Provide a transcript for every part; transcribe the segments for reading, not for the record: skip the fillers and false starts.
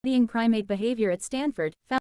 studying primate behavior at Stanford, found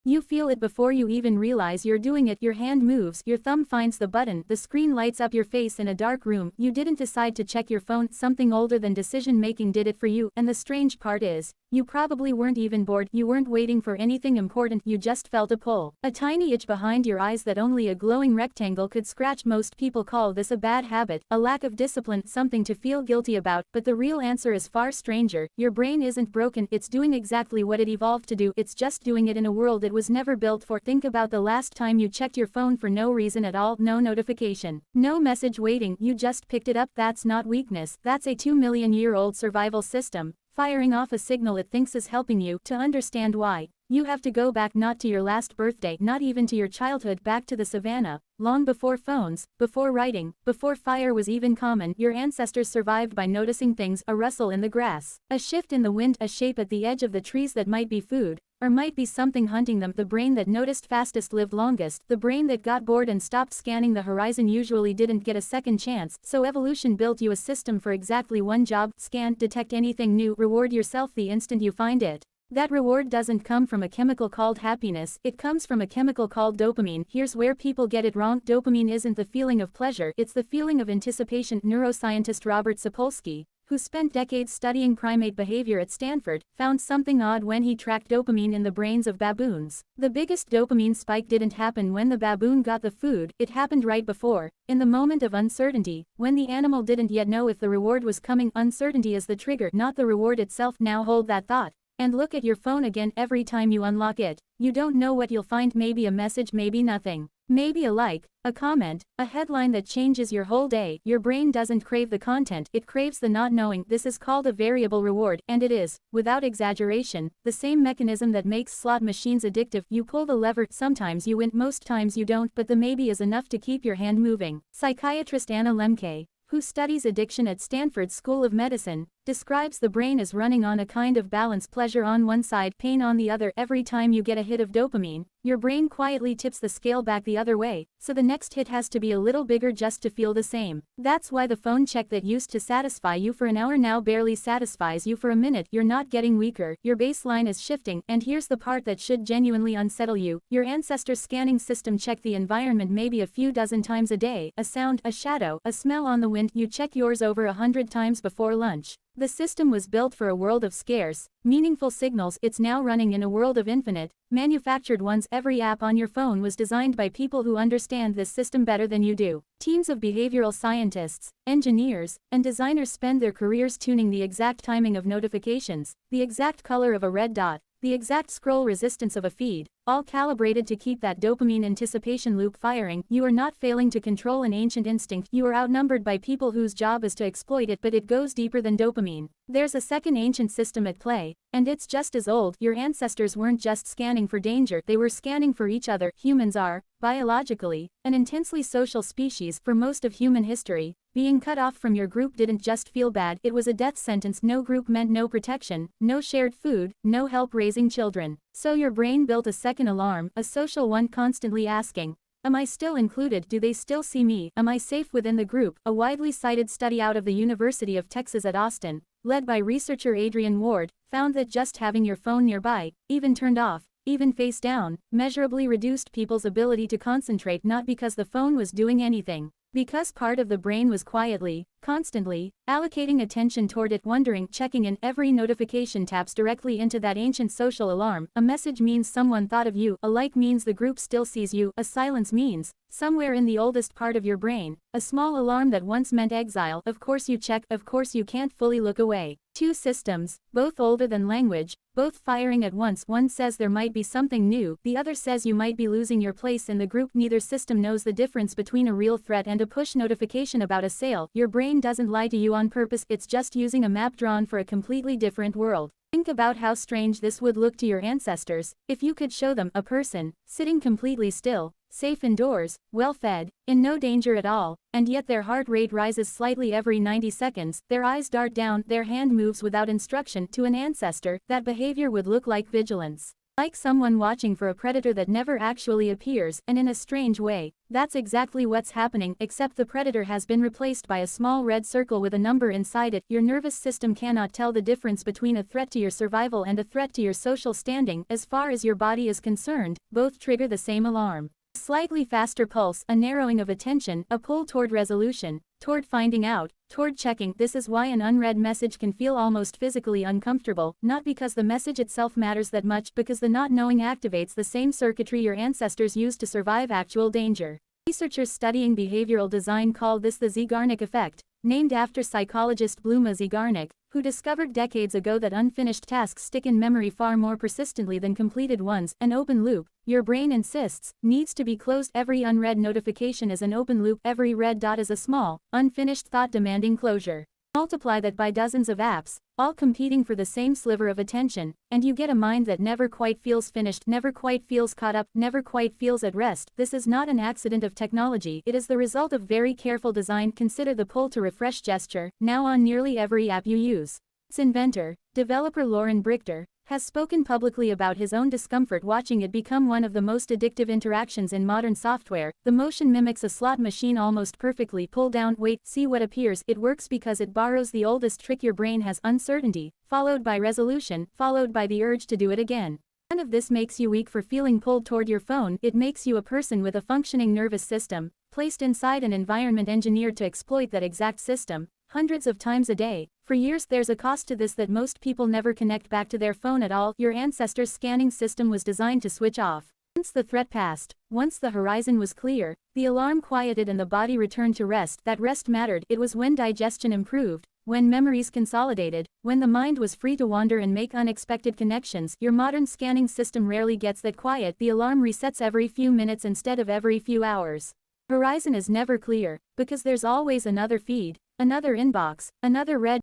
you feel it before you even realize you're doing it. Your hand moves, your thumb finds the button, the screen lights up your face in a dark room. You didn't decide to check your phone, something older than decision making did it for you. And the strange part is, you probably weren't even bored, you weren't waiting for anything important, you just felt a pull. A tiny itch behind your eyes that only a glowing rectangle could scratch. Most people call this a bad habit, a lack of discipline, something to feel guilty about, but the real answer is far stranger. Your brain isn't broken, it's doing exactly what it evolved to do, it's just doing it in a world it was never built for. Think about the last time you checked your phone for no reason at all, no notification, no message waiting, you just picked it up. That's not weakness, that's a 2 million-year-old survival system, firing off a signal it thinks is helping you. To understand why, you have to go back, not to your last birthday, not even to your childhood, back to the savannah, long before phones, before writing, before fire was even common. Your ancestors survived by noticing things, a rustle in the grass, a shift in the wind, a shape at the edge of the trees that might be food, or might be something hunting them. The brain that noticed fastest lived longest, the brain that got bored and stopped scanning the horizon usually didn't get a second chance. So evolution built you a system for exactly one job: scan, detect anything new, reward yourself the instant you find it. That reward doesn't come from a chemical called happiness, it comes from a chemical called dopamine. Here's where people get it wrong: dopamine isn't the feeling of pleasure, it's the feeling of anticipation. Neuroscientist Robert Sapolsky, who spent decades studying primate behavior at Stanford, found something odd when he tracked dopamine in the brains of baboons. The biggest dopamine spike didn't happen when the baboon got the food, it happened right before, in the moment of uncertainty, when the animal didn't yet know if the reward was coming. Uncertainty is the trigger, not the reward itself. Now hold that thought, and look at your phone again. Every time you unlock it, you don't know what you'll find. Maybe a message, maybe nothing. Maybe a like, a comment, a headline that changes your whole day. Your brain doesn't crave the content, it craves the not knowing. This is called a variable reward, and it is, without exaggeration, the same mechanism that makes slot machines addictive. You pull the lever, sometimes you win, most times you don't, but the maybe is enough to keep your hand moving. Psychiatrist Anna Lemke, who studies addiction at Stanford School of Medicine, describes the brain as running on a kind of balance: pleasure on one side, pain on the other. Every time you get a hit of dopamine, your brain quietly tips the scale back the other way, so the next hit has to be a little bigger just to feel the same. That's why the phone check that used to satisfy you for an hour now barely satisfies you for a minute. You're not getting weaker, your baseline is shifting. And here's the part that should genuinely unsettle you: your ancestors' scanning system checked the environment maybe a few dozen times a day, a sound, a shadow, a smell on the wind. You check yours over 100 times before lunch. The system was built for a world of scarce, meaningful signals. It's now running in a world of infinite, manufactured ones. Every app on your phone was designed by people who understand this system better than you do. Teams of behavioral scientists, engineers, and designers spend their careers tuning the exact timing of notifications, the exact color of a red dot, the exact scroll resistance of a feed, all calibrated to keep that dopamine anticipation loop firing. You are not failing to control an ancient instinct, you are outnumbered by people whose job is to exploit it. But it goes deeper than dopamine. There's a second ancient system at play, and it's just as old. Your ancestors weren't just scanning for danger, they were scanning for each other. Humans are, biologically, an intensely social species. For most of human history, being cut off from your group didn't just feel bad, it was a death sentence. No group meant no protection, no shared food, no help raising children. So your brain built a second alarm, a social one, constantly asking, am I still included? Do they still see me? Am I safe within the group? A widely cited study out of the University of Texas at Austin, led by researcher Adrian Ward, found that just having your phone nearby, even turned off, even face down, measurably reduced people's ability to concentrate. Not because the phone was doing anything, because part of the brain was quietly, constantly, allocating attention toward it, wondering, checking in. Every notification taps directly into that ancient social alarm. A message means someone thought of you, a like means the group still sees you, a silence means, somewhere in the oldest part of your brain, a small alarm that once meant exile. Of course you check, of course you can't fully look away. Two systems, both older than language, both firing at once. One says there might be something new, the other says you might be losing your place in the group. Neither system knows the difference between a real threat and a push notification about a sale. Your brain doesn't lie to you on purpose, it's just using a map drawn for a completely different world. Think about how strange this would look to your ancestors if you could show them a person sitting completely still, safe indoors, well-fed, in no danger at all, and yet their heart rate rises slightly every 90 seconds, their eyes dart down, their hand moves without instruction. To an ancestor, that behavior would look like vigilance. Like someone watching for a predator that never actually appears, and in a strange way, that's exactly what's happening, except the predator has been replaced by a small red circle with a number inside it. Your nervous system cannot tell the difference between a threat to your survival and a threat to your social standing. As far as your body is concerned, both trigger the same alarm. A slightly faster pulse, a narrowing of attention, a pull toward resolution, toward finding out, toward checking. This is why an unread message can feel almost physically uncomfortable, not because the message itself matters that much, because the not knowing activates the same circuitry your ancestors used to survive actual danger. Researchers studying behavioral design call this the Zeigarnik effect, named after psychologist Bluma Zeigarnik, who discovered decades ago that unfinished tasks stick in memory far more persistently than completed ones. An open loop, your brain insists, needs to be closed. Every unread notification is an open loop, every red dot is a small, unfinished thought demanding closure. Multiply that by dozens of apps, all competing for the same sliver of attention, and you get a mind that never quite feels finished, never quite feels caught up, never quite feels at rest. This is not an accident of technology, it is the result of very careful design. Consider the pull to refresh gesture, now on nearly every app you use. Its inventor, developer Loren Brichter, has spoken publicly about his own discomfort watching it become one of the most addictive interactions in modern software. The motion mimics a slot machine almost perfectly. Pull down, wait, see what appears. It works because it borrows the oldest trick your brain has: uncertainty, followed by resolution, followed by the urge to do it again. None of this makes you weak for feeling pulled toward your phone. It makes you a person with a functioning nervous system, placed inside an environment engineered to exploit that exact system, hundreds of times a day. For years there's a cost to this that most people never connect back to their phone at all. Your ancestors' scanning system was designed to switch off. Once the threat passed, once the horizon was clear, the alarm quieted and the body returned to rest. That rest mattered. It was when digestion improved, when memories consolidated, when the mind was free to wander and make unexpected connections. Your modern scanning system rarely gets that quiet. The alarm resets every few minutes instead of every few hours. Horizon is never clear, because there's always another feed, another inbox, another red